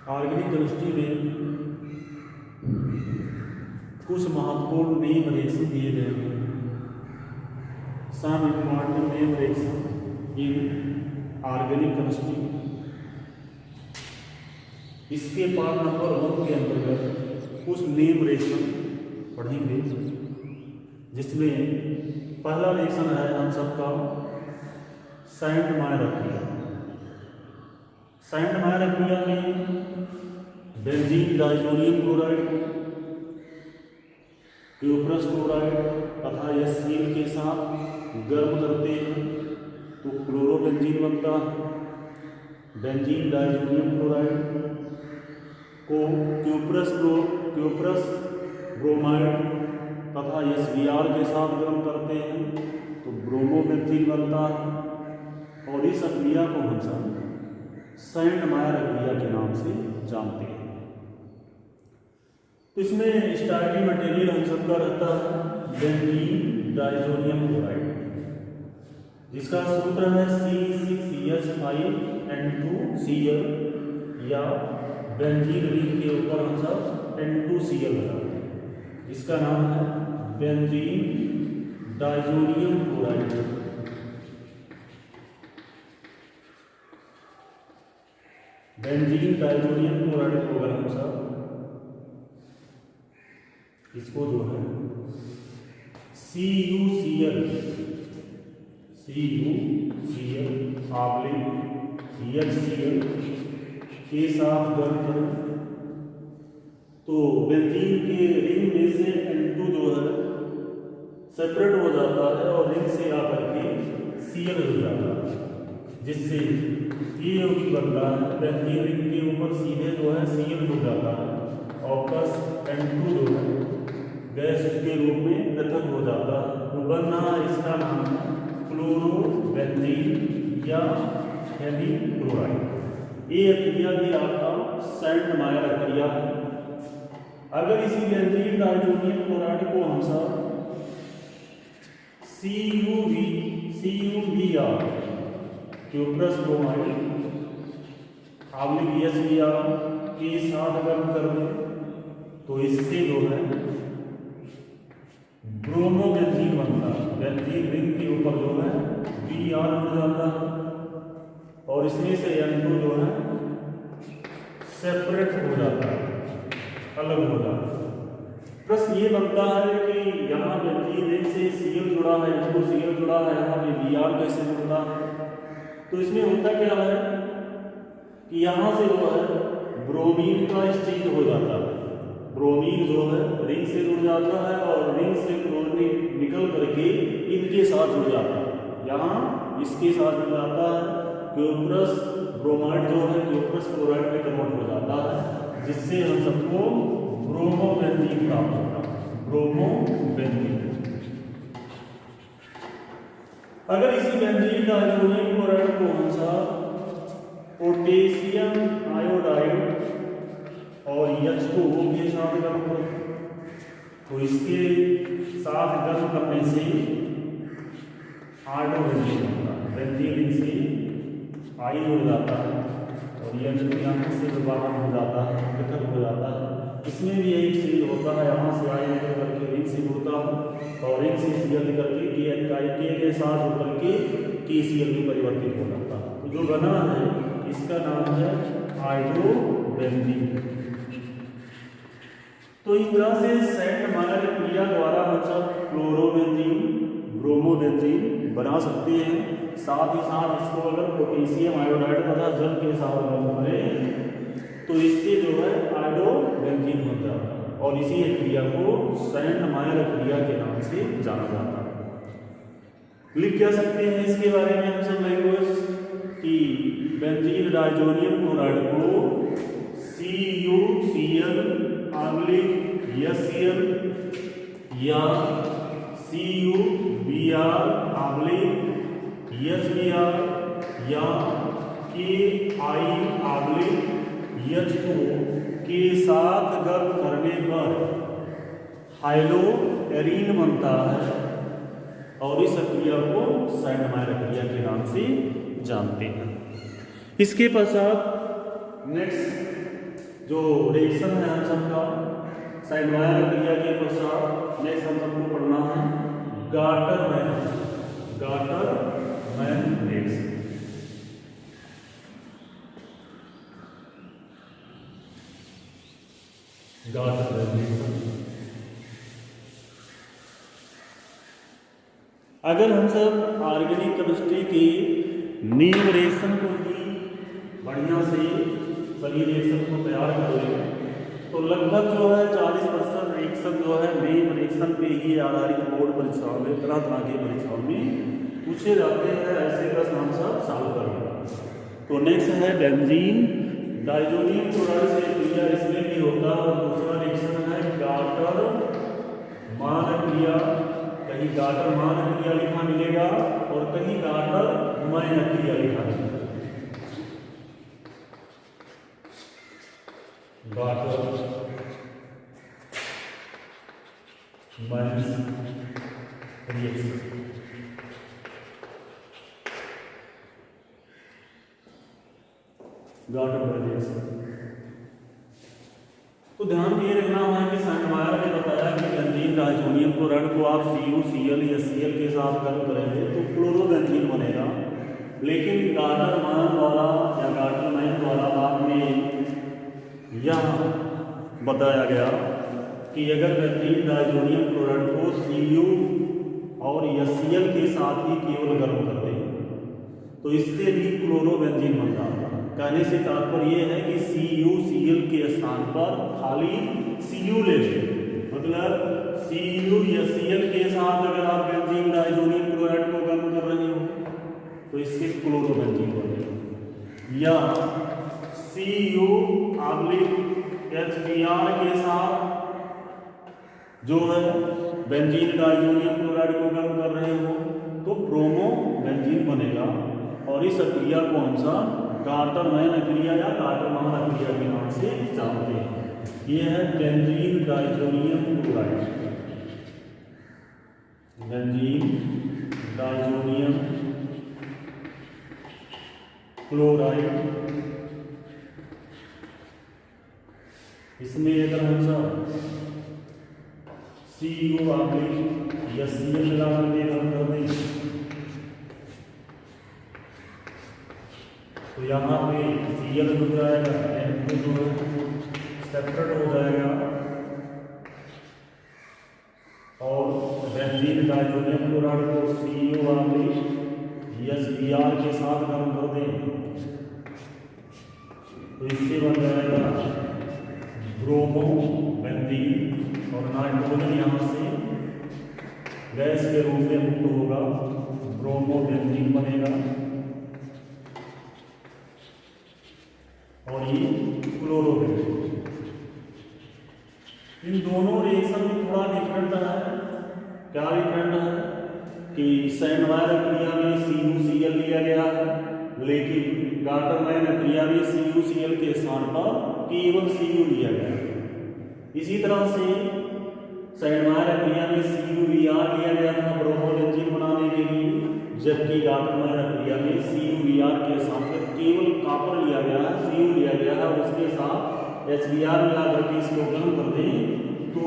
Organic chemistry में कुछ महत्वपूर्ण नेम रिएक्शन दिए गए हैं। Some important name reaction in organic chemistry. इसके पार्ट नंबर 1 के अंतर्गत कुछ नेम रिएक्शन पढ़ेंगे, जिसमें पहला रिएक्शन है हम सबका सैंडमायर क्रिया। सैंडमायर क्रिया में बेंजीन डाइजोनियम क्लोराइड को क्यूप्रस क्लोराइड तथा HCl के साथ गर्म करते हैं तो क्लोरोबेंजीन बनता है। बेंजीन डाइजोनियम क्लोराइड को क्यूप्रस ब्रोमाइड तथा SBr के साथ गर्म करते हैं तो ब्रोमोबेंजीन बनता है। और इस क्रिया को हम सब सैंडमायर क्रिया के नाम से जानते हैं। तो इसमें स्टार्टिंग मटेरियल हम सबका रहता है बेंजीन डाइजोनियम क्लोराइड, जिसका सूत्र है C6H5N2Cl, या बेंजीन रिंग के ऊपर हम सब N2Cl लगाते हैं, जिसका नाम है benzene diazonium chloride. Benzene diazonium chloride को अगर हम सब इसको जो है CuCl HCl के साथ गर्म करें तो बेंजीन के रिंग में से N2 जो है सेपरेट हो जाता है और रिंग से आकर के Cl हो जाता है, जिससे ये भी बनता है। बेंजीन रिंग के ऊपर सीधे जो है Cl हो जाता है और प्लस N2 जो है गैस के रूप में पृथक हो जाता है। तो बनना इसका नाम है क्लोरोबेंजीन या हेलीक्लोराइड। ये क्रिया भी आपका सैंडमायर क्रिया है। अगर इसी बेंजीन डाइजोनियम क्लोराइड को हम सब CuVr क्यूप्रस ब्रोमाइड HCl के साथ गर्म कर दें तो इससे जो है ब्रोमोबेंजीन बनता है। बेंजीन रिंग के ऊपर जो है Br हो जाता है और इसमें से N2 जो है सेपरेट हो जाता है, अलग हो जाता है। प्लस ये बनता है कि यहाँ बेंजीन रिंग से Cl जुड़ा है, N2Cl जुड़ा है, यहाँ पे Br कैसे जुड़ता है। तो इसमें होता क्या है कि यहाँ से जो है ब्रोमीन का एक्सचेंज हो जाता है। ब्रोमीन जो है रिंग से जुड़ जाता है और रिंग से क्लोरीन निकल करके इनके साथ जुड़ जाता है, यहाँ इसके साथ जुड़ जाता है। क्यूप्रस ब्रोमाइड जो है क्यूप्रस क्लोराइड में कन्वर्ट हो जाता है, जिससे हम सबको ब्रोमोबेंजीन प्राप्त होता है। ब्रोमोबेंजीन। अगर इसी बेंजीन डाइजोनियम क्लोराइड को हम सब पोटेशियम आयोडाइड और H2O के साथ गर्म करें तो इसके साथ गर्म करने से आयोडोबेंजीन बनता है। बेंजीन से आई हो जाता है और यहाँ से बाहर हो जाता है, पृथक हो जाता है। इसमें भी यही चीज होता है, यहाँ से आई निकल करके रिंग से जुड़ता है और रिंग से Cl निकल के के साथ जुड़ करके KCl में परिवर्तित हो जाता है। तो जो बना है इसका नाम है आयोडोबेंजीन। तो इस तरह से सैंडमायर क्रिया द्वारा हम सब क्लोरोबेंजीन, ब्रोमोबेंजीन बना सकते हैं। साथ ही साथ इसको अगर पोटेशियम आयोडाइड तथा जल के साथ गर्म करें तो इससे जो है आयोडोबेंजीन बन जाता है और इसी क्रिया को सैंडमायर क्रिया के नाम से जाना जाता है। लिख क्या सकते हैं इसके बारे में हम सब लैंग्वेज कि बेंजीन डाइजोनियम क्लोराइड को CuCl HCl या CuBr HBr या KiH2O के साथ गर्म करने पर हाइलोएरीन बनता है और इस क्रिया को सैंडमायर क्रिया के नाम से जानते हैं। इसके पश्चात नेक्स्ट जो रिएक्शन है हम सबका साइडवायर क्रिया के पश्चात नेक्स्ट हम सबको पढ़ना है गार्टरमैन रिएक्शन। गार्टरमैन रिएक्शन अगर हम सब ऑर्गेनिक केमिस्ट्री की नीव रिएक्शन को भी बढ़िया से सभी रिएक्शन को तैयार कर लें तो लगभग जो है 40% रिएक्शन जो है नीव रिएक्शन पे ही आधारित बोर्ड परीक्षाओं में तरह तरह की परीक्षाओं में पूछे जाते हैं। ऐसे प्रश्न हम सब सॉल्व कर लेंगे। तो नेक्स्ट है बेंजीन डाइजोनियम क्लोराइड से क्रिया इसमें भी होता है और दूसरा रिएक्शन है गार्टर मान क्रिया। कहीं गार्टर मान क्रिया लिखा मिलेगा और कहीं गार्टर मैन क्रिया लिखा मिलेगा। गार्टर मैन रिएक्शन तो ध्यान ये रखना है कि साइनवायर ने बताया कि बेंजीन डाइजोनियम क्लोराइड को आप CuCl या Cl के साथ गर्म करेंगे तो क्लोरोबेंजीन बनेगा। लेकिन गार्टर मान द्वारा या गार्टर मैन द्वारा बाद में यह बताया गया कि अगर बेंजीन डाइजोनियम क्लोराइड को Cu और या Cl के साथ ही केवल गर्म कर दें तो इससे भी क्लोरोबेंजीन बनता है। कहने से तात्पर्य यह है कि CuCl के स्थान पर खाली Cu ले लें। मतलब Cu या Cl के साथ अगर आप बेंजीन डाइजोनियम क्लोराइड को गर्म कर रहे हो तो इससे क्लोरोबेंजीन बनेगा। या Cu HBr के साथ जो है बेंजीन डाइजोनियम क्लोराइड को गर्म कर रहे हो तो ब्रोमोबेंजीन बनेगा। और इस क्रिया को हम सब गार्टर मैन क्रिया या गार्टर मान क्रिया के नाम से जानते हैं। यह है benzene diazonium chloride. Benzene diazonium chloride इसमें अगर हम सब Cu या Cl मिला कर दें तो यहाँ पे Cl हो जाएगा N2 जो सेपरेट हो जाएगा और बेंजीन डाइजोनियम क्लोराइड को Cu HBr के साथ गर्म कर दें तो इससे बन जाएगा ब्रोमोबेंजीन और नाइट्रोजन यहाँ से गैस के रूप में मुक्त होगा, ब्रोमोबेंजीन बनेगा और ये क्लोरोबेंजीन। इन दोनों रिएक्शन में थोड़ा डिफरेंट है। क्या डिफरेंट है कि साइनवायर क्रिया में CuCl लिया गया है लेकिन गार्टर मैन क्रिया में CuCl के स्थान पर केवल Cu लिया गया है। इसी तरह से साइनवायर क्रिया में CuVr लिया गया था ब्रोमोबेंजीन बनाने के लिए, जबकि गार्टर मैन क्रिया में CuVr के साथ केवल कॉपर लिया गया है, Cu लिया गया है, उसके साथ HBr मिला करके इसको गर्म कर दें तो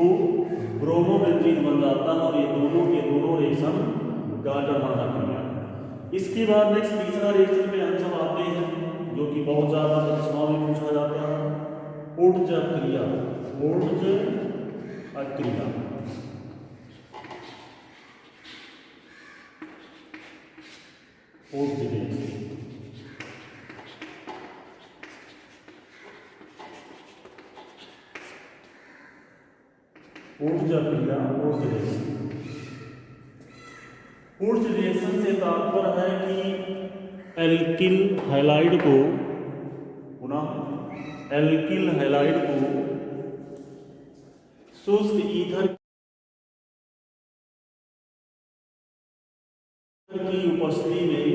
ब्रोमोबेंजीन बन जाता है और ये दोनों के दोनों रिएक्शन गार्टर मैन क्रिया। इसके बाद नेक्स्ट तीसरा रिएक्शन पे हम सब आते हैं जो कि बहुत ज़्यादा परीक्षाओं में पूछा जाता है, ऊर्जा क्रिया। ऊर्जा क्रिया ऊर्जा क्रिया ऊर्ज रिएक्शन से तात्पर्य है कि एल्किल हैलाइड को पुनः एल्किल हैलाइड को शुष्क ईथर की उपस्थिति में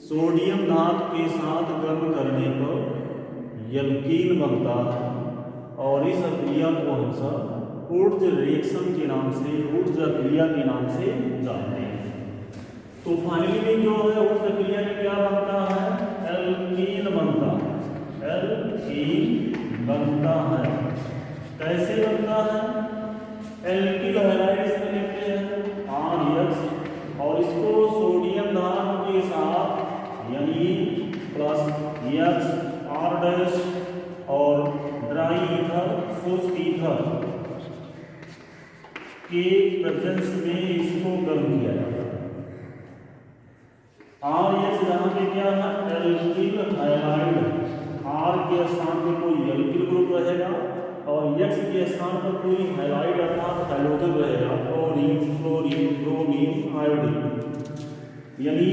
सोडियम धातु के साथ गर्म करने पर एल्कीन बनता है और इस क्रिया को हम सब ऊर्ज रिएक्शन के नाम से, ऊर्जा क्रिया के नाम से जानते हैं। तो फाइनली जो है ऊर्जा क्रिया में क्या बनता है, एल्कीन बनता है, एल्कीन बनता है। कैसे बनता है? एल्किल हैलाइड इसमें लिखते हैं RX और इसको सोडियम धातु के साथ यानी प्लस X R डैश और ड्राई ईथर शुष्क ईथर के प्रेजेंस में इसको गर्म किया जाता है। RH यहाँ पे क्या है? Alkyl halide. R के स्थान पे कोई एल्किल ग्रुप रहेगा और X के स्थान पर कोई हैलाइड अर्थात हैलोजन रहेगा, क्लोरीन फ्लोरीन ब्रोमीन आयोडीन। यानी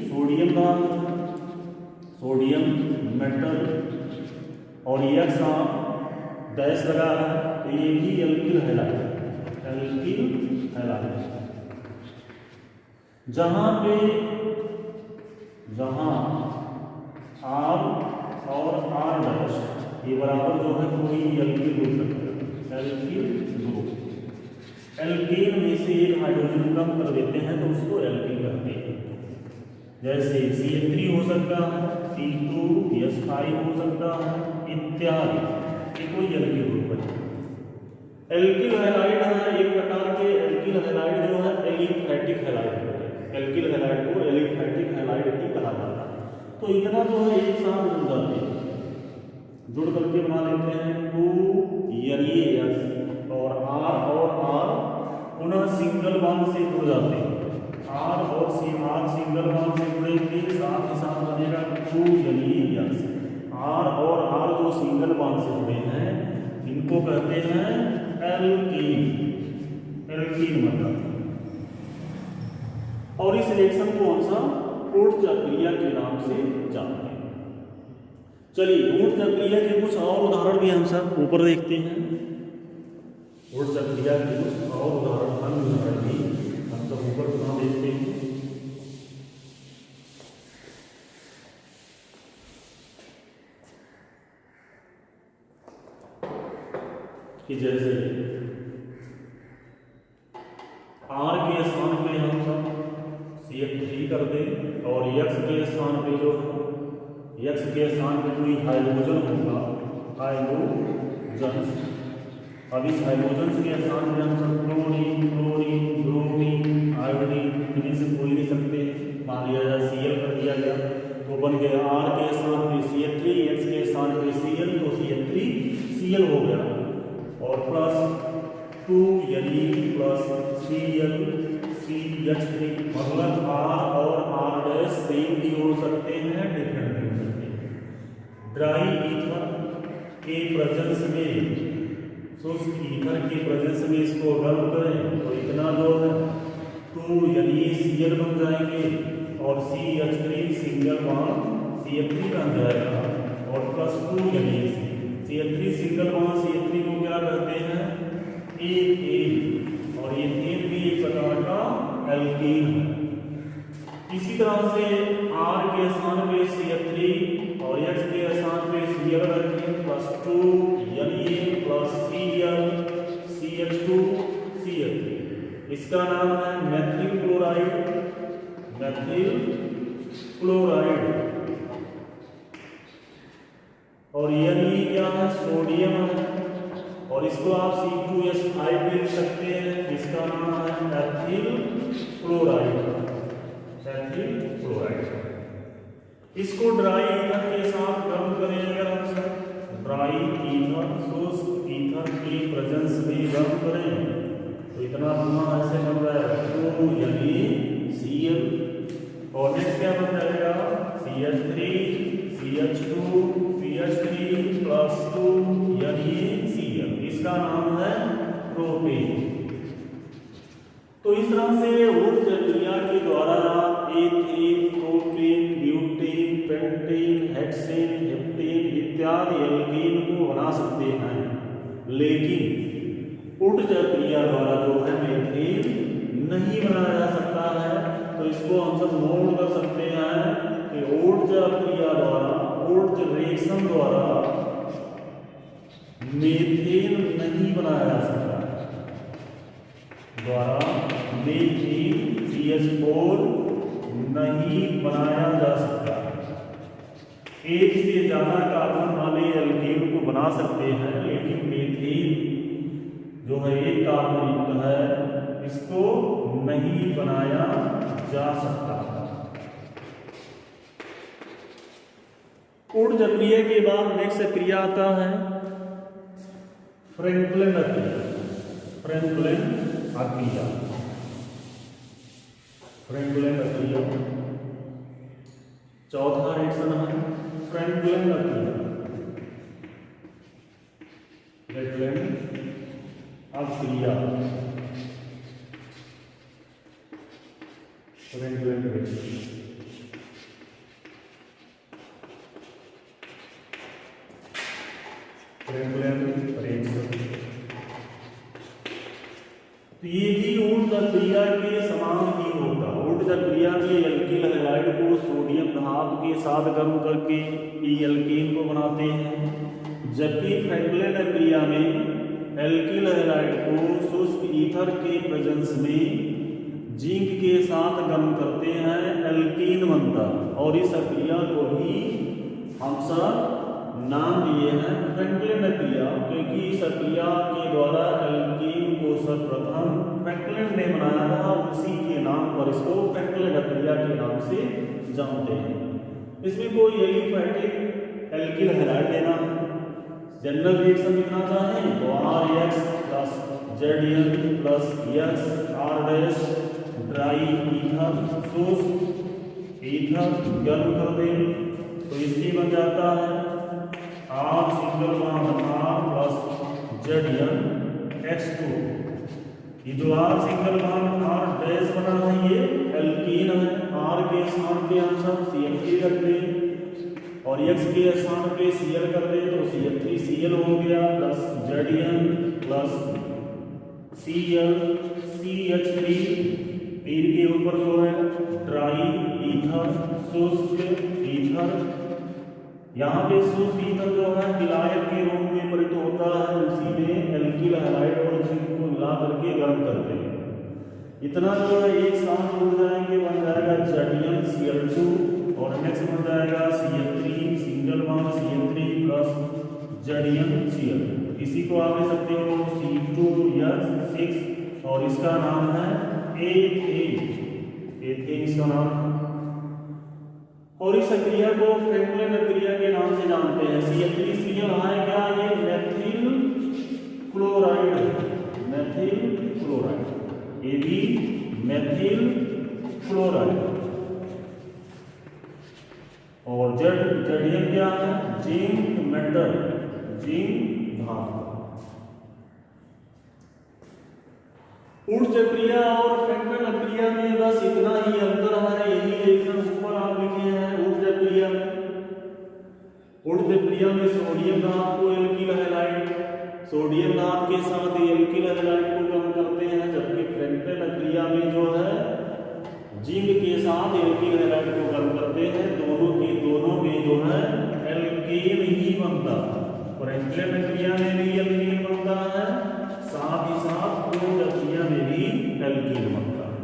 सोडियम धातु, सोडियम मेटल और X डैश लगा है तो ये भी एल्किल हैलाइड, एल्किल हैलाइड। जहाँ R और R डैश ये बराबर जो है कोई एल्किल ग्रुप रखता है, एल्किल ग्रुप। एल्केन में से एक हाइड्रोजन कम कर देते हैं तो उसको एल्किल कहते हैं। जैसे CH3 हो सकता है, C2H5 हो सकता है इत्यादि, ये कोई एल्किल ग्रुप है। एल्किल हैलाइड है एक प्रकार के एल्किल हैलाइड जो है एलिफैटिक हैलाइड होते हैं। एल्किल हैलाइड को एलिफैटिक हैलाइड भी कहा जाता है। तो इतना जो है एक साथ जुड़ जाते हैं, जुड़ करके बना लेते हैं 2NaS और R पुनः सिंगल बॉन्ड से जुड़ जाते हैं। R और R सिंगल बॉन्ड से जुड़ेंगे, साथ ही साथ बनेगा 2NaS। R और R जो सिंगल बॉन्ड से जुड़े हैं इनको कहते हैं एल्कीन, एल्कीन मतलब। और इस रिएक्शन को हम सब ऊर्जा क्रिया के नाम से जानते हैं। चलिए ऊर्जा क्रिया के कुछ और उदाहरण भी हम सब ऊपर देखते हैं। ऊर्जा क्रिया के कुछ और उदाहरण भी हम सब ऊपर पुनः देखते हैं। कि जैसे R के स्थान पे हम सब CH3 कर दें और X के स्थान पे जो X के स्थान पे कोई हाइड्रोजन होगा, हाइड्रोजन। अब इस हाइड्रोजन के स्थान पे हम सब क्लोरीन क्लोरीन ब्रोमीन आयोडीन इनमें से कोई नहीं सकते। मान लिया जाए Cl कर दिया गया तो बन गया R के स्थान पे CH3, X के स्थान पे Cl तो CH3Cl हो गया और plus 2Na plus Cl CH3 मतलब R और R डैश सेम भी हो सकते हैं, डिफरेंट भी हो सकते हैं। ड्राई ईथर के प्रेजेंस में, शुष्क ईथर के प्रेजेंस में इसको गर्म करें तो इतना जो है 2NaCl बन जाएंगे और CH3 सिंगल बॉन्ड CH3 बन जाएगा और plus 2NaC। CH3 single bond CH3 को क्या कहते हैं? एथेन। और एथेन भी एक प्रकार का एल्कीन है। इसी तरह से R के स्थान पे CH3 और X के स्थान पे Cl रखें plus 2Na plus Cl CH2 Cl3। इसका नाम है मैथिल क्लोराइड, मैथिल क्लोराइड। और यानी क्या है? सोडियम है और इसको आप C2H5 भी लिख सकते हैं, इसका नाम है एथिल क्लोराइड, एथिल क्लोराइड। इसको ड्राई ईथर के साथ गर्म करें अगर हम सब ड्राई ईथर शुष्क ईथर के प्रेजेंस में गर्म करें तो इतना धुआं ऐसे बन जाएगा 2NaCl और नेक्स्ट क्या बन जाएगा? CH3 CH2 CH3 plus 2NaCl। इसका नाम है प्रोपेन। तो इस तरह से ऊर्जा क्रिया के द्वारा ethane, propane, butane, pentane, hexane, heptane इत्यादि एल्कीन को बना सकते हैं। लेकिन ऊर्जा क्रिया द्वारा जो है मीथेन नहीं बनाया जा सकता है। तो इसको हम सब नोट कर सकते हैं कि ऊर्जा क्रिया द्वारा, ऊर्जा रिएक्शन द्वारा मीथेन नहीं बनाया जा सकता, द्वारा मीथेन CH4 नहीं बनाया जा सकता। एक से ज़्यादा कार्बन वाले एल्केन को बना सकते हैं, लेकिन मीथेन जो है एक कार्बन युक्त है, इसको नहीं बनाया जा सकता। ऊर्जा क्रिया के बाद नेक्स्ट क्रिया आता है फ्रैंकलिन अक्रिया। फ्रैंकलिन अक्रिया, फ्रैंकलिन अक्रिया चौथा रिएक्शन है फ्रैंकलिन अक्रिया। फ्रैंकलिन अक्रिया, फ्रैंकलिन रिएक्शन। तो ये भी ऊर्जा क्रिया के समान ही होगा। ऊर्जा क्रिया में एल्किल हैलाइड को सोडियम धातु के साथ गर्म करके एल्केन को बनाते हैं, जबकि फ्रैंकलिन क्रिया में एल्किल हैलाइड को शुष्क ईथर के प्रेजेंस में जिंक के साथ गर्म करते हैं, एल्कीन बनता। और इस क्रिया को ही हम सब नाम दिए हैं फ्रैंकलिन क्रिया, क्योंकि इस क्रिया के द्वारा एल्कीन को सर्वप्रथम फ्रैंकलिन ने बनाया था, उसी के नाम पर इसको फ्रैंकलिन क्रिया के नाम से जानते हैं। इसमें कोई एलिफैटिक एल्किल हैलाइड देना, जनरल रिएक्शन लिखना चाहें तो RX plus ZN plus X R dash dry ether शुष्क ईथर गर्म कर दें तो इसकी बन जाता है R single bond R plus ZN X2। ये जो R single bond R dash बना है ये एल्कीन है, R के स्थान पे हम सब CH3 रख दें और X के स्थान पे Cl कर दें तो CH3Cl हो गया plus ZN plus Cl CH3, तीन के ऊपर जो है ड्राई ईथर शुष्क ईथर। यहाँ पे शुष्क ईथर जो है विलायक के रूप में परिणत होता है, उसी में एल्किल हैलाइड और जिंक को मिला करके गर्म करते हैं। इतना जो है एक साथ जुड़ जाएंगे, बन जाएगा ZnCl2 और नेक्स्ट बन जाएगा CH3 single bond CH3 plus ZnCl। इसी को आप ले सकते हो C2H6 और इसका नाम है एथेन, एथेन इसका नाम है। और इस क्रिया को फ्रैंकलिन क्रिया के नाम से जानते हैं। CH3Cl है क्या, ये मेथिल क्लोराइड, मेथिल क्लोराइड, ये भी मेथिल क्लोराइड। और ZN क्या है, जिंक मेटल, जिंक धातु। ऊर्जा क्रिया और फ्रैंकलिन क्रिया में बस इतना ही अंतर है, यही रिएक्शन ऊपर आप लिखे हैं। ऊर्जा क्रिया में सोडियम धातु को एल्किल हैलाइड, सोडियम धातु के साथ एल्किल हैलाइड को गर्म करते हैं, जबकि फ्रैंकलिन क्रिया में जो है जिंक के साथ एल्किल हैलाइड को गर्म करते हैं। दोनों में जो है एल्केन ही बनता है। फ्रैंकलिन क्रिया में भी एल्केन बनता है, साथ ही साथ ऊर्जा क्रिया में भी एल्कीन बनता है।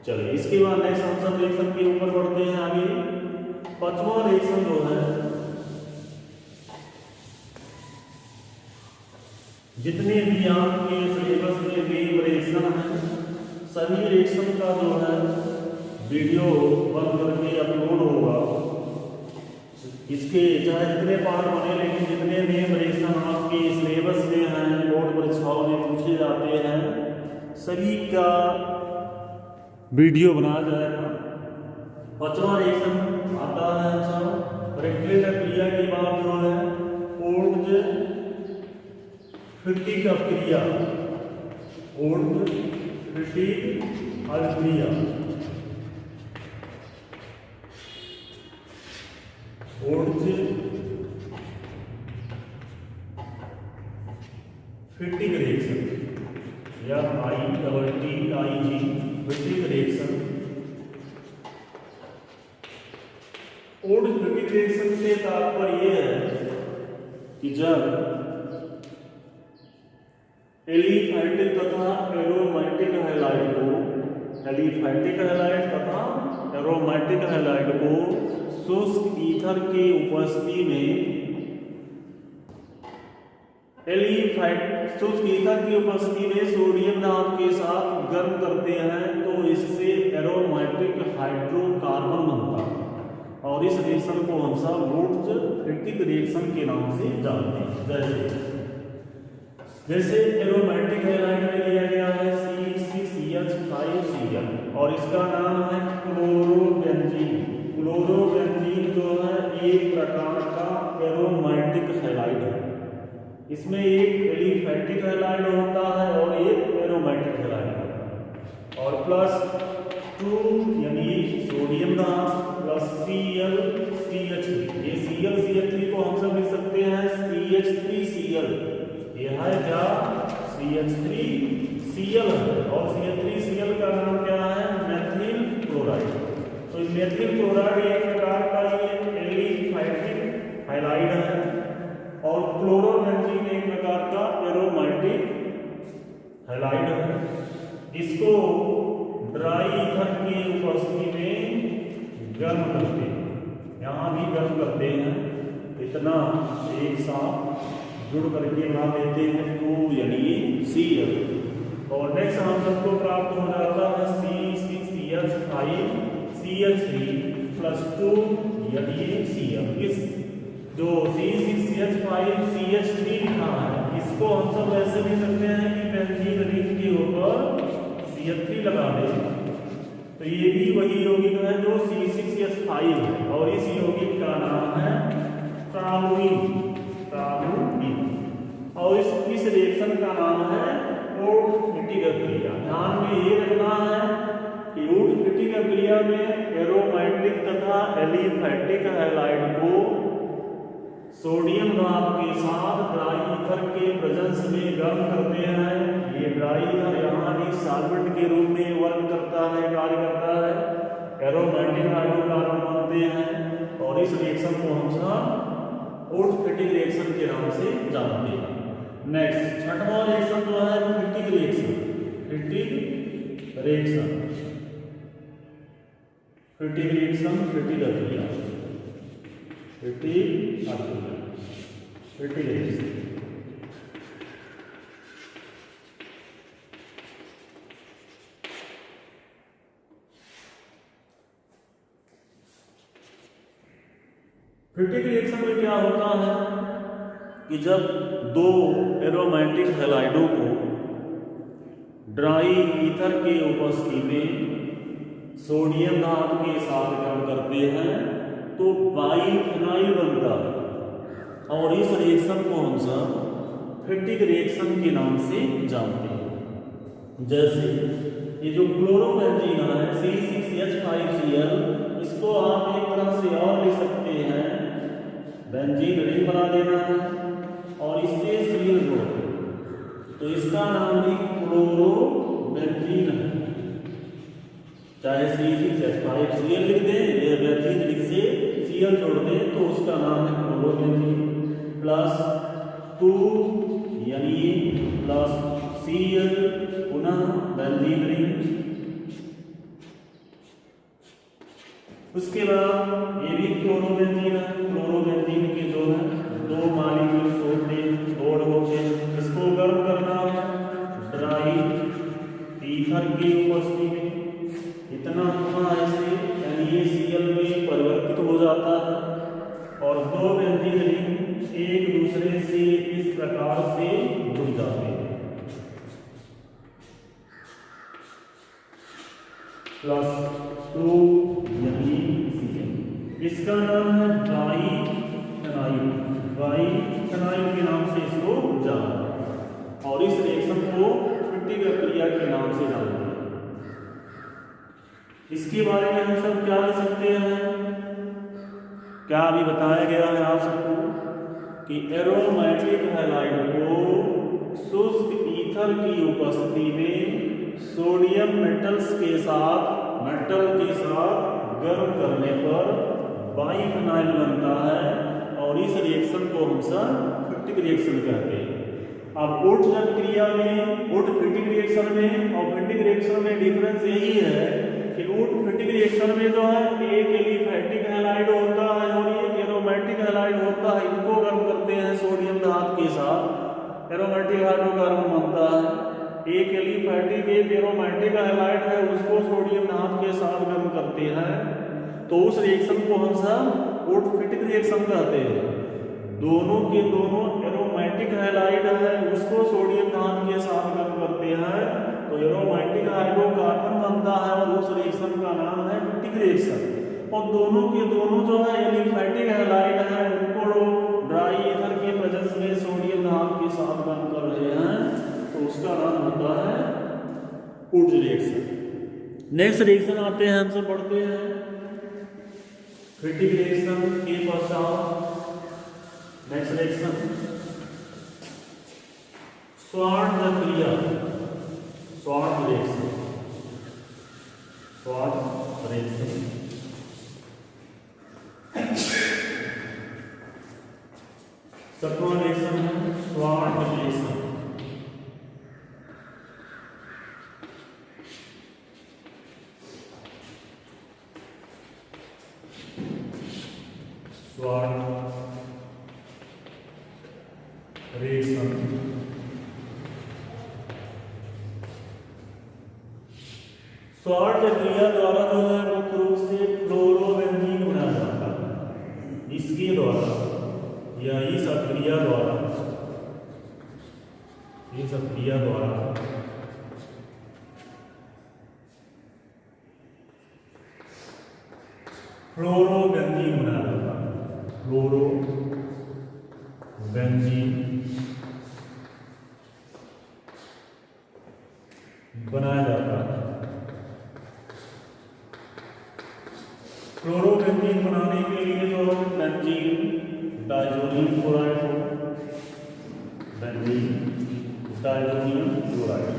चलिए इसके बाद नेक्स्ट हम सब रिएक्शन के ऊपर बढ़ते हैं आगे। पांचवा रिएक्शन जो है, जितने भी आपके सिलेबस में मेन रिएक्शन है, सभी रिएक्शन का जो है वीडियो बन करके अपलोड होगा। इसके चाहे जितने पार्ट बने, लेकिन जितने मेन रिएक्शन आपके सिलेबस में हैं, बोर्ड परीक्षाओं में पूछे जाते हैं, सभी का वीडियो बनाया जाएगा। पांचवा रिएक्शन आता है अच्छा फ्रैंकलिन क्रिया के बाद जो है ऊर्जा फिटिक अक्रिया, ऊर्जा फिटिक अक्रिया, ऊर्जा फिटिक रिएक्शन या FITTIG फिटिक रिएक्शन। ऊर्जा फिटिक रिएक्शन से तात्पर्य यह है कि जब एलिफैटिक तथा एरोमेटिक हैलाइड को, एलिफैटिक हैलाइड तथा एरोमेटिक हैलाइड को शुष्क ईथर की उपस्थिति में शुष्क ईथर की उपस्थिति में सोडियम धातु के साथ गर्म करते हैं तो इससे एरोमेटिक हाइड्रोकार्बन बनता है और इस रिएक्शन को हम सब वुर्त्ज-फिटिक रिएक्शन के नाम से जानते हैं। जैसे एरोमेटिक हैलाइड में लिया गया है C6H5Cl और इसका नाम है क्लोरोबेंजीन। क्लोरोबेंजीन जो है एक प्रकार का एरोमेटिक हैलाइड है। इसमें एक एलिफैटिक हैलाइड होता है और एक एरोमेटिक हैलाइड होता है और +2 यानी सोडियम धातु प्लस ClCH3। ये ClCH3 को हम सब लिख सकते हैं CH3Cl। ये है क्या CH3Cl है और CH3Cl का नाम क्या है मेथिल क्लोराइड। तो मेथिल क्लोराइड एक प्रकार का ये एलिफैटिक हैलाइड है और क्लोरोबेंजीन एक प्रकार का एरोमेटिक हैलाइड है। इसको ड्राई ईथर की उपस्थिति में गर्म करते हैं, यहाँ भी गर्म करते हैं। इतना एक साथ जुड़ करके बना देते हैं 2 यानी Cl और नेक्स्ट हम सबको प्राप्त हो जाता है C6H5CH3 +2 यानी Cl। इस जो C6H5CH3 लिखा है इसको हम सब ऐसे लिख सकते हैं कि बेंजीन रिंग के ऊपर CH3 लगा दें तो ये भी वही यौगिक है जो C6H5 है और इस यौगिक का नाम है टॉलुइन और इस रिएक्शन का नाम है वुर्त्ज-फिटिक अभिक्रिया। ध्यान में ये रखना है कि वुर्त्ज-फिटिक अभिक्रिया में एरोमेटिक तथा एलिफैटिक हैलाइड को सोडियम धातु के साथ ड्राई ईथर के प्रेजेंस में गर्म करते हैं। ये ड्राई ईथर यहाँ एक सॉल्वेंट के रूप में वर्क करता है, कार्य करता है, एरोमेटिक हाइड्रोकार्बन बनते हैं और इस रिएक्शन को हम सब वुर्त्ज-फिटिक रिएक्शन के नाम से जानते हैं। नेक्स्ट छठवां रिएक्शन जो है फिटिक रिएक्शन। फिटिक अभिक्रिया फिटिक रिएक्शन में क्या होता है कि जब दो एरोमेटिक हैलाइडों को ड्राई ईथर के उपस्थिति में सोडियम धातु के साथ गर्म करते हैं तो बाइफिनाइल बनता है और इस रिएक्शन को हम सब फिटिक रिएक्शन के नाम से जानते हैं। जैसे ये जो क्लोरोबेंजीन है C6H5Cl इसको आप एक तरह से और लिख सकते हैं बेंजीन रिंग बना देना है और इससे Cl जोड़ तो इसका नाम भी क्लोरोबेंजीन है। चाहे C6H5Cl लिख दें या बेंजीन रिंग से Cl जोड़ दें तो उसका नाम है क्लोरोबेंजीन +2 यानी +Cl पुनः बेंजीन रिंग। उसके बाद ये भी क्लोरोबेंजीन है। क्लोरोबेंजीन के जो है दो मॉलिक्यूल जोड़ होते हैं। इसको गर्म करना है ड्राई ईथर की उपस्थिति में। इतना होना ऐसे यानी ये Cl में परिवर्तित हो जाता है और दो बेंजीन रिंग एक दूसरे से इस प्रकार से जुड़ जाते हैं। +2 यानी Cl। इसका नाम है बाइफिनाइल के नाम से इसको जाना और इस रिएक्शन को फिटिक अभिक्रिया के नाम से जानते हैं। इसके बारे में हम सब क्या लिख सकते हैं? क्या अभी बताया गया है आप सबको कि एरोमेटिक हैलाइड को शुष्क ईथर की उपस्थिति में सोडियम मेटल के साथ गर्म करने पर बाइफिनाइल बनता है और इस रिएक्शन को हम सब फिटिक रिएक्शन कहते हैं। अब वुर्त्ज-फिटिक रिएक्शन में और फिटिक रिएक्शन में डिफरेंस यही है कि वुर्त्ज-फिटिक रिएक्शन में जो है एक एलिफैटिक हैलाइड होता हाइड्रोकार्बन बनता है। एक एलिफैटिक एक एरोमेटिक हैलाइड है, उसको सोडियम नाथ के साथ गर्म करते हैं, तो उस रिएक्शन को हम सब ओटोफिटिक रिएक्शन कहते हैं। दोनों के दोनों एरोमेटिक हैलाइड है, उसको सोडियम नाथ के साथ गर्म करते हैं, तो एरोमेटिक हाइड्रोकार्बन बनता है और उस रिएक्शन का नाम है फिटिक रिएक्शन। और दोनों के दोनों जो है एलिफैटिक हैलाइड है, उनको ड्राई ईथर के प्रेजेंस में सोडियम नाथ के साथ गर्म कर रहे हैं, तो उसका नाम होता है पुट रिएक्शन। नेक्स्ट रिएक्शन आते हैं, हम सब पढ़ते हैं फिटिक रिएक्शन के पश्चात नेक्स्ट रिएक्शन स्वार्ट क्रिया, स्वार्ट रिएक्शन, स्वार्ट रिएक्शन। सबका रिएक्शन है sword reaction. Sword reaction sword क्रिया द्वारा जो है मुख्य रूप से फ्लोरोबेंजीन बनाया जाता है। इसके द्वारा या इस क्रिया द्वारा, इस क्रिया द्वारा फ्लोरोबेंजीन बनाया जाता है। फ्लोरोबेंजीन बनाया जाता है। फ्लोरोबेंजीन बनाने के लिए जो बेंजीन डाइजोनियम क्लोराइड हो, बेंजीन डाइजोनियम क्लोराइड,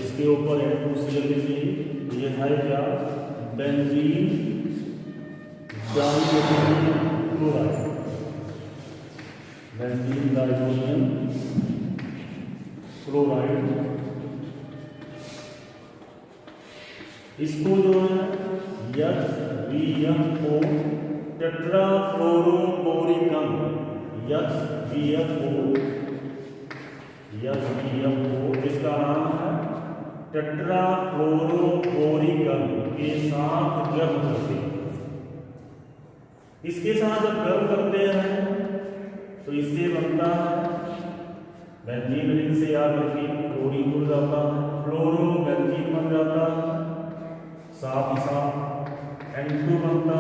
इसके ऊपर N2Cl लिखिए, ये है क्या benzene diazonium chloride, benzene diazonium chloride. इसको जो है HBFO टेट्राफ्लोरोबोरिकम, HBFO इसका नाम है टेट्राफ्लोरोबोरिकम के साथ गर्म करते हैं। इसके साथ जब गर्म करते हैं तो इससे बनता है बेंजीन रिंग से याद रखिए क्लोरीन जुड़ जाता है, फ्लोरोबेंजीन बन जाता है, साथ ही साथ N2 बनता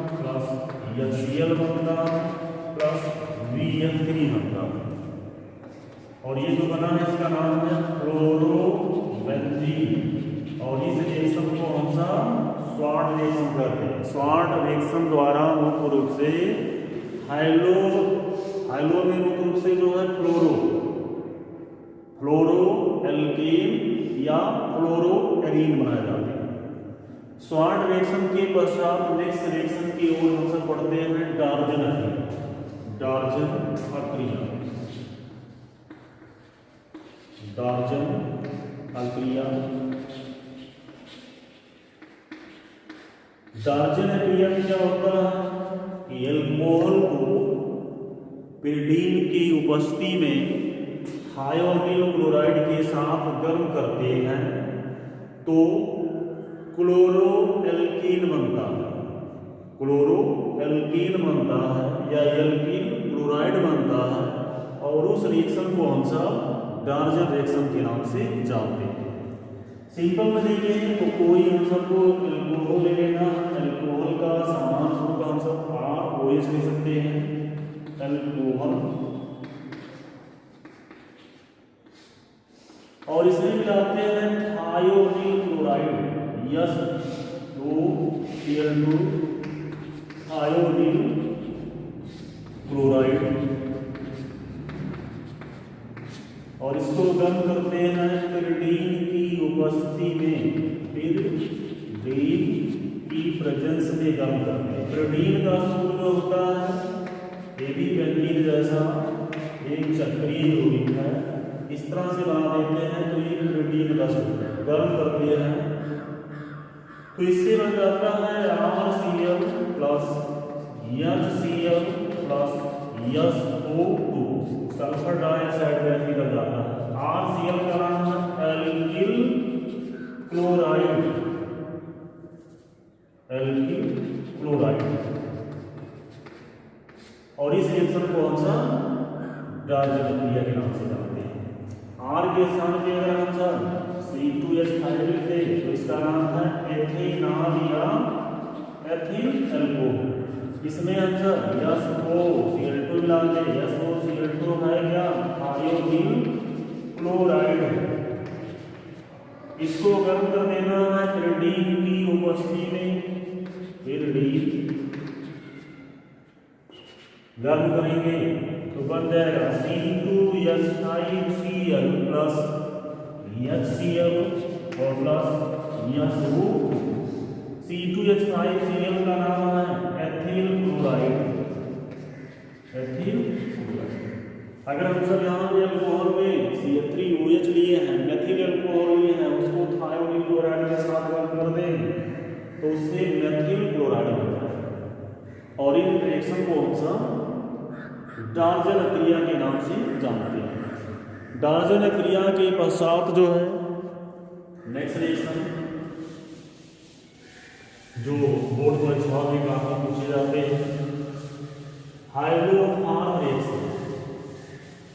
प्लस HCl बनता प्लस VF3 बनता, और ये जो बना है इसका नाम है फ्लोरोबेंजीन। और इस रिएक्शन को हम सब स्वार्ट रिएक्शन कहते हैं। स्वार्ट रिएक्शन द्वारा मुख्य रूप से हाइलो में मुख्य रूप से जो है फ्लोरो एल्केन या फ्लोरोएरीन बनाए जाते हैं। स्वार्ट रिएक्शन के पश्चात नेक्स्ट रिएक्शन की ओर हम सब पढ़ते हैं डार्जन क्रिया, डार्जन क्रिया, डार्जन क्रिया। डार्जन क्रिया में क्या होता है कि एल्कोहल को पिरीडीन की उपस्थिति में थायोनील क्लोराइड के साथ गर्म करते हैं तो क्लोरोएल्कीन बनता है, क्लोरोएल्कीन बनता है या एल्कीन क्लोराइड बनता है, और उस रिएक्शन को हम सब डार्जन रिएक्शन के नाम से जानते हैं। सिंपल में देखें तो कोई हम सबको एल्कोहल ले लेना, एल्कोहल का समान स्वरूप हम सब ROH ले सकते हैं, एल्कोहल, और इसमें मिलाते हैं थायोनील क्लोराइड Cl2 थायोनील क्लोराइड, और इसको गर्म करते हैं पिरीडीन की उपस्थिति में, पिरीडीन की प्रेजेंस में गर्म करते हैं। पिरीडीन का सूत्र जो होता है ये भी बेंजीन जैसा एक चक्रीय यौगिक है, इस तरह से बना देते हैं तो ये पिरीडीन का सूत्र गर्म करते हैं तो इससे बन जाता है RCl plus HCl plus SO2, sulphur dioxide gas निकल जाता है, RCl का नाम है एल्किल क्लोराइड, एल्किल क्लोराइड। और इस रिएक्शन को हम सब डार्जन क्रिया के नाम से जानते हैं। R के स्थान पे अगर हम सब C2H5 लिखते तो इसका नाम है एथेनॉल या एथिल अल्कोहल। इसमें हम सब SO Cl2 मिलाते हैं, SO Cl2 है क्या, आयोडीन क्लोराइड। इसको गर्म कर देना है फिर D की उपस्थिति में, फिर D गर्म करेंगे तो बन जाएगा C2H5Cl प्लस HCl और प्लस SO। C2H5Cl का नाम है एथिल क्लोराइड, एथिल क्लोराइड। अगर हम सब यहाँ पे अल्कोहल में CH3OH लिए हैं, मेथिल अल्कोहल लिए हैं, उसको थायोडीन क्लोराइड के साथ गर्म कर दें तो उससे मेथिल क्लोराइड बनता है। और इन रिएक्शन को हम सब डार्जन क्रिया के नाम से जानते हैं। डार्जन क्रिया के पश्चात जो है नेक्स्ट रिएक्शन जो बोर्ड परीक्षाओं में काफी पूछे जाते हैं, हाइड्रोफॉर्म reaction,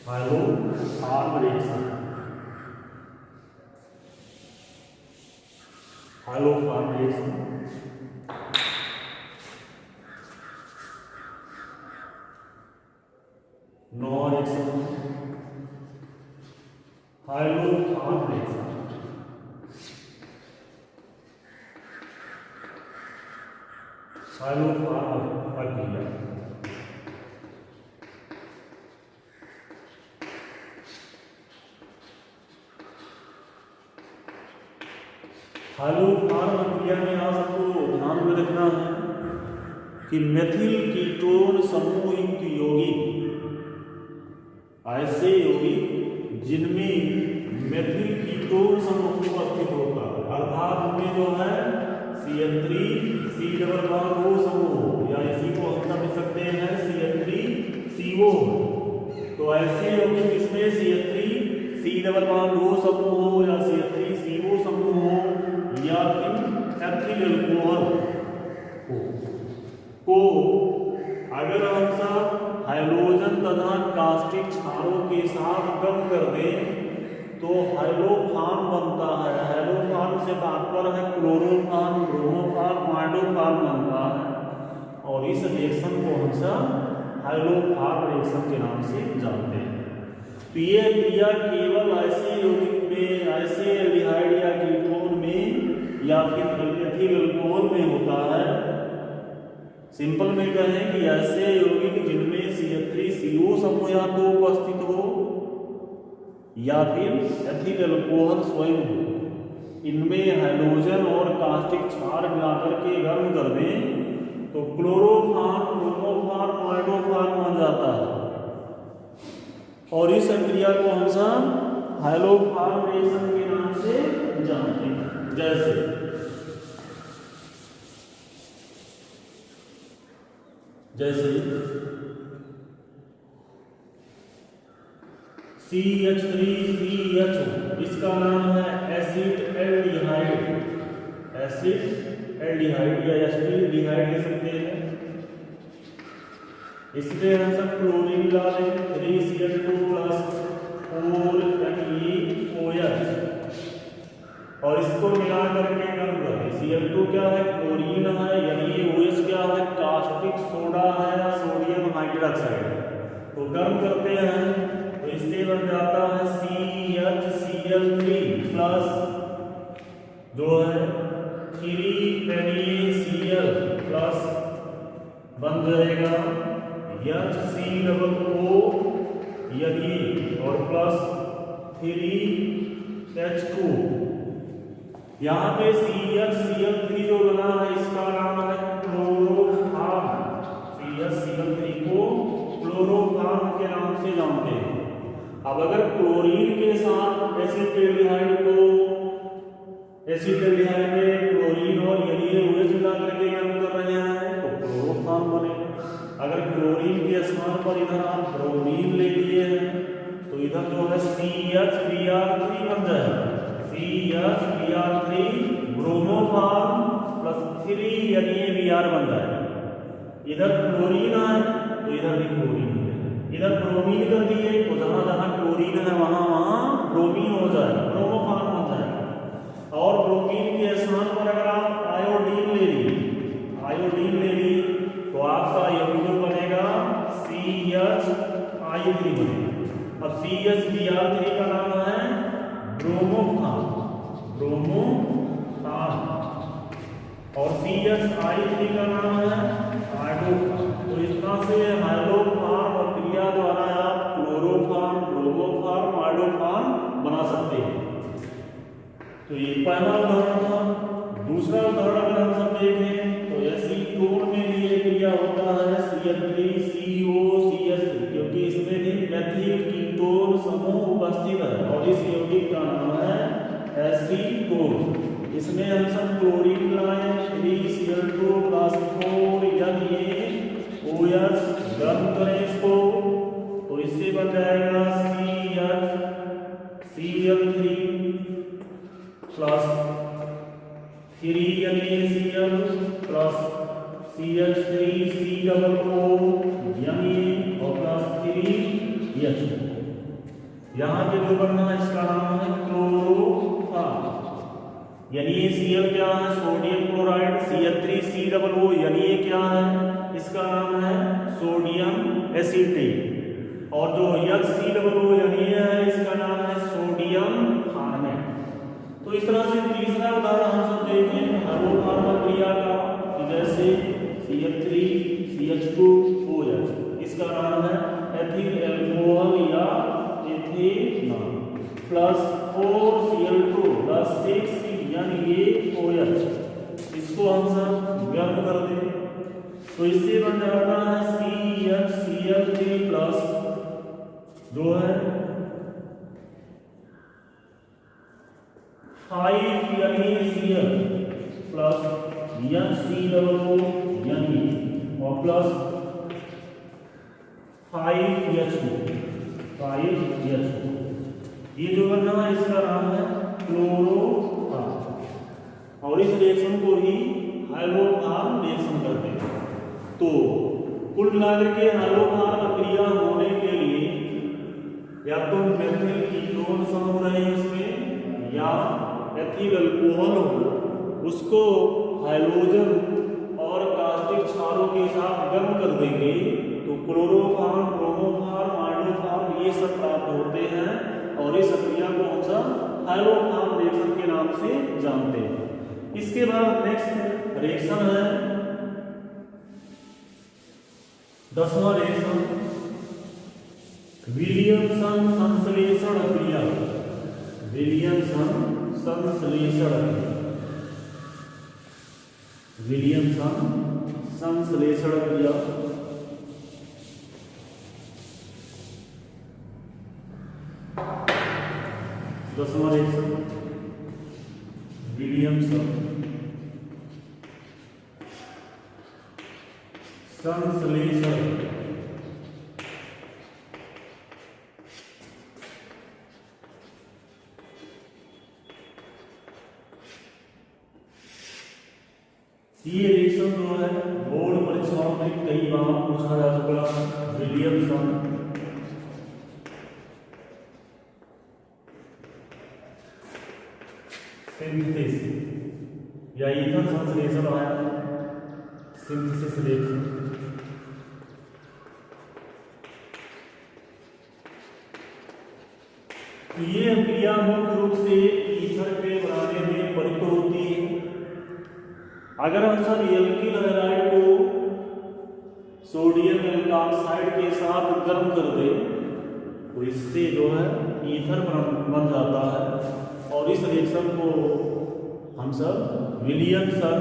हाइड्रोफॉर्म reaction, हाइड्रोफॉर्म reaction. Non reaction, हाइड्रोफॉर्म reaction, हाइड्रोफॉर्म प्रक्रिया। हाइड्रोफॉर्म प्रक्रिया में आप सबको ध्यान में रखना है कि मेथिल कीटोन समूह युक्त यौगिक, ऐसे यौगिक जिनमें मेथिल कीटोन समूह उपस्थित होता है, अर्थात उनमें जो है CH3COO समूह, या इसी को हम समझ सकते हैं CH3CO। तो ऐसे यौगिक जिसमें CH3COO समूह हो या CH3CO समूह हो या फिर एथिल अल्कोहल को अगर हम सब हाइड्रोजन तथा कास्टिक क्षारों के साथ गर्म कर दें तो हाइड्रोफॉर्म बनता है। हाइड्रोफॉर्म से तात्पर्य है क्लोरोफॉर्म, ब्रोमोफॉर्म, आयोडोफॉर्म बनता है। और इस रिएक्शन को हम सब हाइड्रोफॉर्म रिएक्शन के नाम से जानते हैं। तो ये क्रिया केवल ऐसे यौगिक में, ऐसे एल्डिहाइड या कीटोन में या फिर एथिल अल्कोहल में होता है। सिंपल में कहें कि ऐसे यौगिक जिनमें CH3CO समूह या तो उपस्थित हो या फिर एथिल अल्कोहल स्वयं हो, इनमें हाइड्रोजन और कास्टिक क्षार मिलाकर के गर्म कर दें तो क्लोरोफॉर्म, ब्रोमोफॉर्म, आयोडोफॉर्म बन जाता है। और इस क्रिया को हम सब हाइड्रोफॉर्म रिएक्शन के नाम से जानते हैं। जैसे CH3CHO, इसका नाम है एसिड एल्डिहाइड, एसिड एल्डिहाइड या एसिडिहाइड लिख सकते हैं। इसमें हम सब क्लोरीन मिला लें 3Cl2 प्लस 4NeOH और इसको मिला करके गर्म कर दें। Cl2 क्या है, क्लोरीन है, NeOH क्या है, कास्टिक सोडा है या सोडियम हाइड्रोक्साइड। तो गर्म करते हैं तो इससे बन जाता है CHCl3 प्लस जो है 3NaCl प्लस बन जाएगा HCOO और प्लस 3H2। यहाँ पे CHCl3 जो बना है इसका नाम है क्लोरोफॉर्म। CHCl3 को क्लोरोफॉर्म के नाम से जानते हैं। अब अगर क्लोरीन के साथ एसिटाल्डिहाइड में क्लोरीन और NaOH मिला करके गर्म कर रहे हैं तो क्लोरोफॉर्म बनेगा। अगर क्लोरीन के स्थान पर इधर आप ब्रोमीन ले लिए हैं तो इधर जो है CHBr3 बन जाएगा, CHBr3 ब्रोमोफॉर्म प्लस 3 यानी ये Br बन जाएगा। इधर क्लोरीन है तो इधर भी क्लोरीन है, इधर ब्रोमीन कर दिए तो जहां जहां क्लोरीन है वहां वहां ब्रोमीन हो जाएगा, ब्रोमोफॉर्म बन जाएगा। और ब्रोमीन के स्थान पर अगर आप आयोडीन ले लिए, आयोडीन ले लिए तो आपका यह बनेगा CHI3 बनेगा। अब CHBr3 का नाम है ब्रोमोफॉर्म, ब्रोमोफॉर्म, और CHI3 का नाम है हाइड्रोफॉर्म। तो इस तरह से हाइड्रोफॉर्म और क्रिया द्वारा आप क्लोरोफॉर्म, ब्रोमोफॉर्म, हाइड्रोफॉर्म बना सकते हैं। तो ये पहला उदाहरण था। दूसरा उदाहरण अगर हम सब देखें तो एसीटोन में भी ये क्रिया होता है CH3COCH3, क्योंकि इसमें भी मेथिल कीटोन समूह उपस्थित है और इस यौगिक का नाम है एसीटोन। इसमें हम सब क्लोरीन लाए 3Cl2 प्लस 4 NaOH, गर्म करें इसको तो इससे बन जाएगा CHCl3 plus 3 NaCl plus CH3COO और प्लस 3H। यहाँ पे जो बनना है इसका नाम है क्लोरोफॉर्म। यानी ये Cl क्या है, सोडियम क्लोराइड, CH3COO यानी ये क्या है, इसका नाम है सोडियम एसीटेट, और जो HCOO यानी ये है इसका नाम है सोडियम फार्मेट। तो इस तरह से तीसरा उदाहरण हम सब देखें हाइड्रोफॉर्म क्रिया का, जैसे CH3CH2OH, इसका नाम है एथिल एल्कोहल या एथेनॉल, प्लस 4Cl2 प्लस 6 यानी ये OH, इसको हम सब गर्म कर दें तो इससे बन जाता है CHCl3 प्लस जो है 5 NaCl प्लस HCOO यानी और प्लस 5H2। ये जो बनना है इसका नाम है क्लोरोफॉर्म, और इस रिएक्शन को ही हाइड्रोफॉर्म रिएक्शन करते हैं। तो कुल मिलाकर के हाइड्रोफॉर्म क्रिया होने के लिए या तो मेथिल कीटोन समूह रहे इसमें या एथिल अल्कोहल हो, उसको हाइड्रोजन और कास्टिक क्षारों के साथ गर्म कर देंगे तो क्लोरोफॉर्म, ब्रोमोफॉर्म, हाइड्रोफॉर्म ये सब प्राप्त होते हैं, और इस क्रिया को हम सब हाइड्रोफॉर्म रिएक्शन के नाम से जानते हैं। इसके बाद नेक्स्ट रिएक्शन है 10वां रिएक्शन, विलियमसन संश्लेषण क्रिया। विलियमसन संश्लेषण क्रिया, विलियमसन संश्लेषण क्रिया। दसवां रिएक्शन विलियमसन संश्लेषण। ये रिएक्शन जो है बोर्ड परीक्षाओं में कई बार पूछा जा चुका है। विलियमसन सिंथेसिस या ईथर संश्लेषण है, सिंथेसिस रिएक्शन। ये क्रिया मुख्य रूप से ईथर के बनाने में प्रयुक्त होती है। अगर हम सब एल्किल हैलाइड को सोडियम एल्काक्साइड के साथ गर्म कर दें तो इससे जो है ईथर बन जाता है, और इस रिएक्शन को हम सब विलियमसन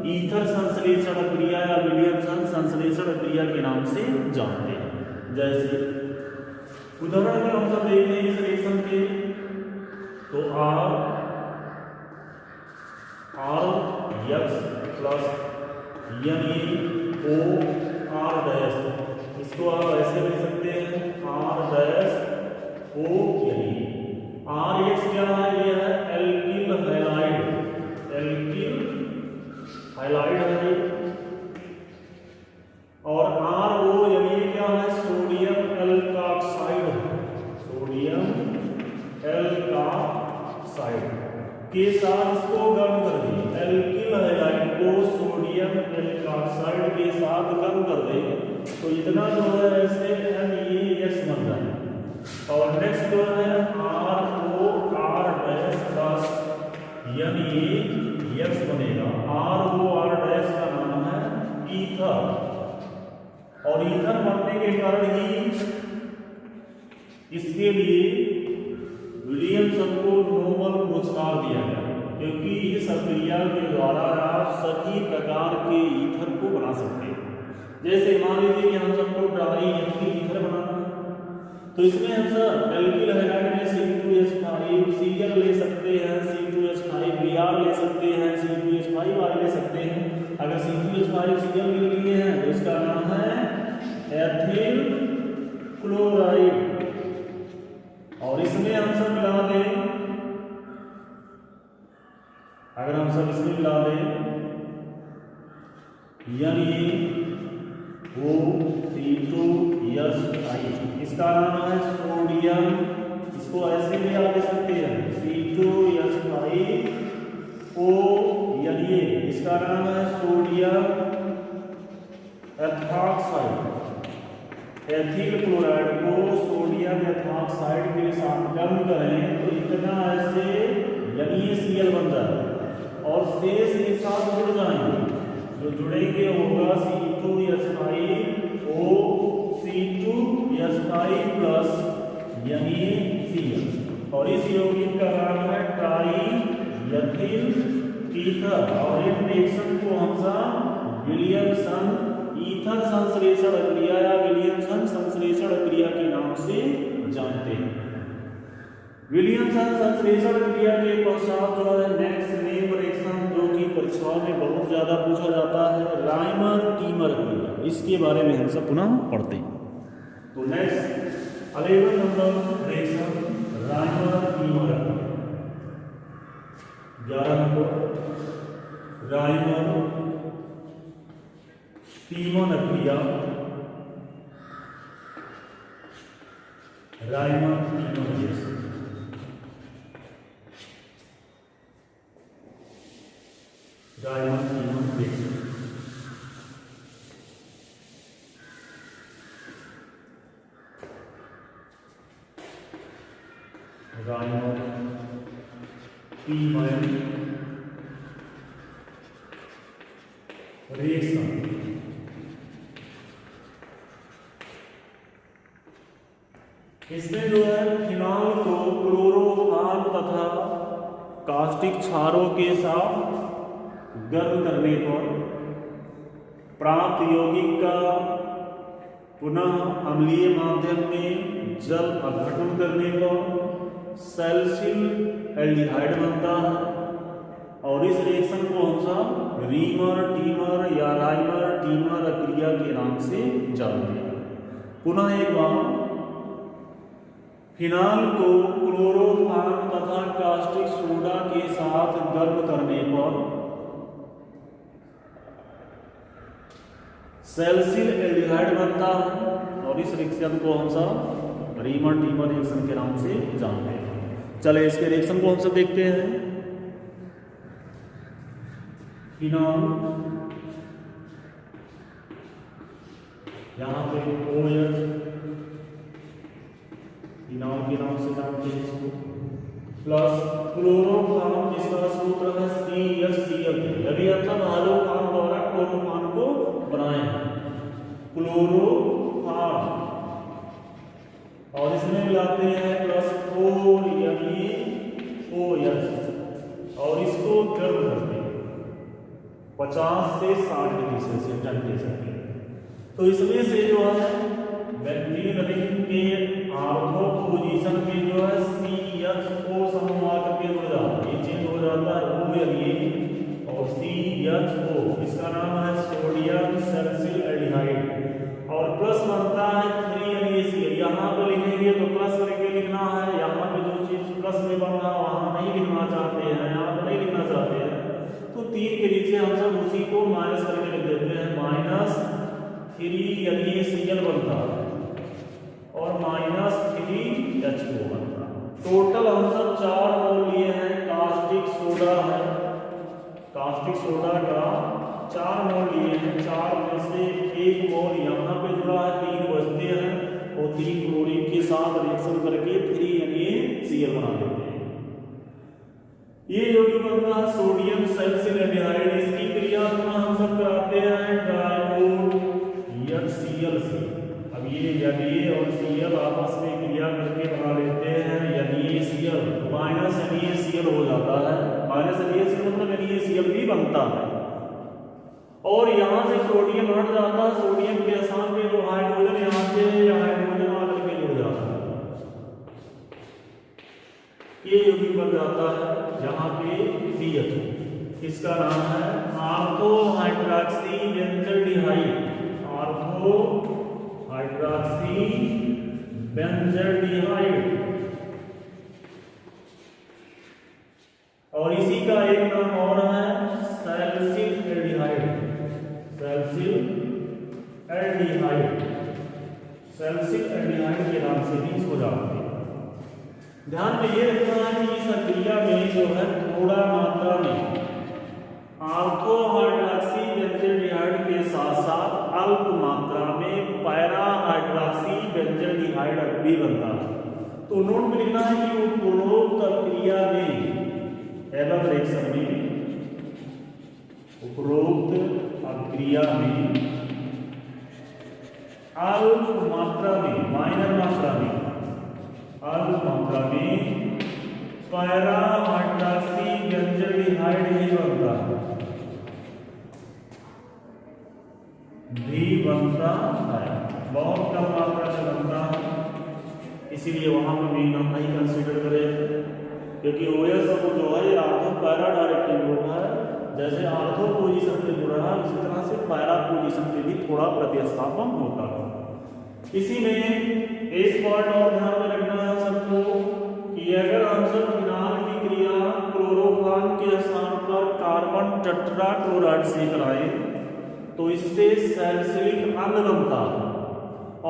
ईथर संश्लेषण क्रिया या विलियमसन संश्लेषण क्रिया के नाम से जानते हैं। जैसे उदाहरण में हम सब देखते हैं इस रिएक्शन के, तो RX प्लस NaOR डैश, इसको आप ऐसे लिख सकते हैं R डैश O यानी RX क्या है, ये है एल्किल हैलाइड, एल्किल हैलाइड है। और RO यानी क्या है, सोडियम एल्काक्साइड, सोडियम एल्काक्साइड के साथ इसको गर्म कर दिए, एल्किल हैलाइड को सोडियम एल्काक्साइड के साथ गर्म कर दे तो इतना जो है ऐसे NaX बन जाए। और नेक्स्ट जो है ROR डैश प्लस NaX बनेगा। ROR डैश का नाम है ईथर, और ईथर बनने के कारण ही इसके लिए विलियमसन को नोबेल पुरस्कार दिया गया, क्योंकि इस प्रक्रिया के द्वारा आप सभी प्रकार के ईथर को बना सकते हैं। जैसे मान लीजिए कि हम सबको ड्राई ईथर बनाना है, तो इसमें हम सब एल्किल हैलाइड में C2H5 Cl ले सकते हैं, C2H5 Br ले सकते हैं, C2H5 ले सकते हैं। अगर C2H5 Cl ले लिए हैं तो इसका नाम है एथिल क्लोराइड। और इसमें हम सब मिला दें, अगर हम सब इसमें मिला दें यानी वो C2H5, इसका नाम है सोडियम, इसको ऐसे भी आप दे सकते हैं C2H5O, यानी इसका नाम है सोडियम एथॉक्साइड। एथिल क्लोराइड को सोडियम एथॉक्साइड के साथ गर्म करें तो इतना ऐसे यानी Cl बन जाए और शेष एक साथ जुड़ जाएंगे, जो जुड़ेंगे होगा C2H5O C2H5 प्लस यानी Cl, और इस यौगिक का नाम है ट्राई एथिल ईथर। और इस रिएक्शन को हम विलियमसन ईथर संश्लेषण क्रिया या विलियमसन संश्लेषण क्रिया के नाम से जानते हैं। विलियमसन संश्लेषण क्रिया के पश्चात जो है नेक्स्ट नेम रिएक्शन, जो कि परीक्षाओं में बहुत ज्यादा पूछा जाता है, राइमर टीमर क्रिया, इसके बारे में हम सब पुनः पढ़ते हैं। तो next 11 number reaction Reimer Tiemann, 11 number Reimer Tiemann क्रिया, Reimer Tiemann reaction. Reimer Tiemann reaction Reimer Tiemann reaction. इसमें जो है फिनॉल को क्लोरोफॉर्म तथा कास्टिक क्षारों के साथ गर्म करने पर प्राप्त यौगिक का पुनः अम्लीय माध्यम में जल अपघटन करने पर सैलिसिल एल्डिहाइड बनता है। और इस रिएक्शन को हम सब रीमर टीमर या राइमर टीमर क्रिया के नाम से जानते हैं। पुनः एक बार, फिनॉल को क्लोरोफॉर्म तथा कास्टिक सोडा के साथ गर्म करने पर सैलिसिल एल्डिहाइड बनता है, और इस रिएक्शन को हम सब रीमर टीमर रिएक्शन के नाम से जानते हैं। चले इसके रिएक्शन को हम सब देखते हैं। फिनॉल, यहाँ पे OH फिनॉल के नाम से जानते हैं इसको, प्लस क्लोरोफॉर्म जिसका सूत्र है CHCl। अभी हम सब हाइड्रोफॉर्म द्वारा क्लोरोफॉर्म को बनाए हैं, क्लोरोफॉर्म, और इसमें मिलाते हैं प्लस 4 यानी OH, और इसको गर्म करते हैं 50 से 60 डिग्री सेल्सियस टेम्परेचर पे। तो इसमें से जो है बेंजीन रिंग के आर्थो पोजीशन पे जो है CHO समूह आकर के जुड़ जाता है, ये चेंज हो जाता है O यानी और CHO, इसका नाम है सोडियम सैलिसिल एल्डिहाइड, और प्लस बनता है 3 NaCl। यहाँ पे लिखेंगे तो प्लस करके लिखना प्लस में बन रहा वहां नहीं लिखना चाहते हैं, यहाँ पर नहीं लिखना चाहते हैं, तो 3 के नीचे हम सब उसी को माइनस करके लिख देते हैं। -3 NaCl बनता है और -3H2O बनता है। टोटल हम सब 4 मोल लिए हैं। कास्टिक सोडा है, कास्टिक सोडा का 4 मोल लिए हैं। 4 में से 1 मोल यहाँ पे जुड़ा है, 3 बचते हैं और 3 क्लोरीन के साथ रिएक्शन करके 3 NaCl बना देते हैं। ये यौगिक बनता है सोडियम सैलिसिल एल्डिहाइड। इसकी क्रिया हम सब कराते हैं डाइमोल HCl से। अब ये Na और Cl आपस में क्रिया करके बना लेते हैं NaCl, -NaCl हो जाता है। -NaCl मतलब NaCl भी बनता है और यहाँ से सोडियम हट जाता है। सोडियम के स्थान पे जो हाइड्रोजन यहाँ से हाइड्रोजन आकर के जुड़ जाता है, ये यौगिक बन जाता है यहाँ पे CH। इसका नाम है ortho hydroxy benzaldehyde. Ortho hydroxy benzaldehyde. और इसी का एक नाम और है salicyl aldehyde. Salicyl aldehyde, salicyl aldehyde के नाम से भी इसको जानते हैं। ध्यान में ये रखना है कि इस क्रिया में जो है थोड़ा मात्रा में ऑर्थो हाइड्रॉक्सी बेंजल्डिहाइड के साथ साथ अल्प मात्रा में पैरा हाइड्रॉक्सी बेंजल्डिहाइड भी बनता है। तो नोट में लिखना है कि उपरोक्त क्रिया में एवं रिएक्शन में, उपरोक्त क्रिया में अल्प मात्रा में, माइनर मात्रा में, अल्प मात्रा में पैरा हाइड्रॉक्सी बेंजल्डिहाइड ही बनता है, भी बनता है। बहुत कम मात्रा से बनता है, इसीलिए वहां पर भी हम नहीं कंसीडर करें, क्योंकि OH जो है ऑर्थो पैरा डायरेक्टिव ग्रुप है। जैसे ऑर्थो पोजीशन पे जुड़ रहा है, उसी तरह से पैरा पोजीशन पे भी थोड़ा प्रतिस्थापन होता है। इसी में एक पॉइंट और ध्यान में रखना है सबको कि अगर हम सब फिनाल की क्रिया क्लोरोफॉर्म के स्थान पर कार्बन टेट्राक्लोराइड से कराएं तो इससे सैलिसिलिक अम्ल बनता है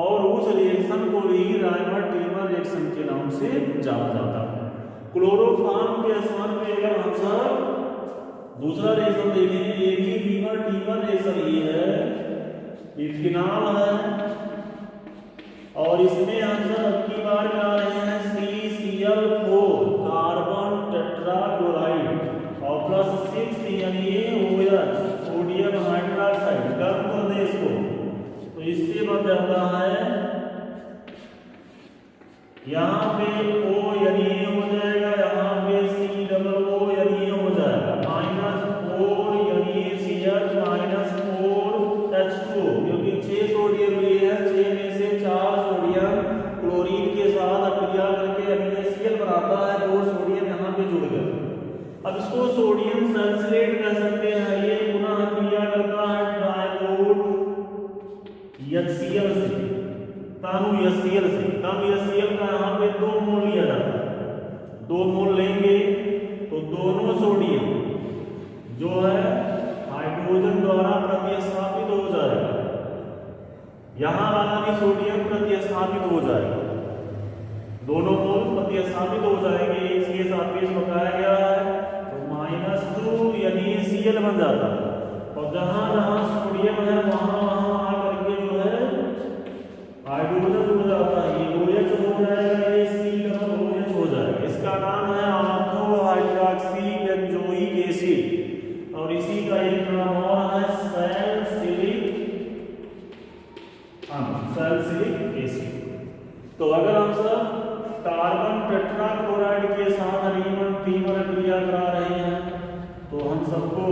और उस रिएक्शन को भी राइमर-टिमर रिएक्शन के नाम से जाना जाता है। क्लोरोफॉर्म के स्थान पे अगर हम सब दूसरा रिएक्शन देखें, ये भी रीमर-टिमर रिएक्शन ही है, ये फिनाल है और इसमें हम सब अब की बार मिला रहे हैं CCl4 कार्बन टेट्राक्लोराइड और +6 NaOH सोडियम हाइड्रोक्साइड। गर्म कर दें इसको तो इससे बन जाता है यहाँ पे O Na हो जाएगा, यहाँ पे COO Na हो जाएगा, -4 NaCl -4H2O, क्योंकि 6 सोडियम लिए है, 6 में से 4 सोडियम क्लोरीन के साथ क्रिया करके NaCl बनाता है, 2 सोडियम यहाँ पे जुड़ गए। अब इसको सोडियम सल्फेट कह सकते हैं। ये पुनः क्रिया करता है डाइमोल HCl से, तनु HCl से। तनु HCl का यहाँ पे 2 मोल लिया जाता है। 2 मोल लेंगे तो दोनों सोडियम जो है हाइड्रोजन द्वारा प्रतिस्थापित हो जाएगा, यहाँ वाला भी सोडियम प्रतिस्थापित हो जाएगा, दोनों मोल प्रतिस्थापित हो जाएंगे। इसके सापेक्ष बताया गया है तो -2 NaCl बन जाता है और जहां जहां सोडियम है वहां वहां आकर के जो है हाइड्रोजन जुड़ जाता है, ये OH हो जाएगा, ये COOH हो जाएगा। इसका नाम है ऑर्थो हाइड्रॉक्सी बेंजोइक एसिड और इसी का एक नाम और है सैलिसिलिक एसिड। तो अगर हम सब कार्बन टेट्राक्लोराइड के साथ रीमर-टिमर क्रिया करा रहे हैं तो हम सबको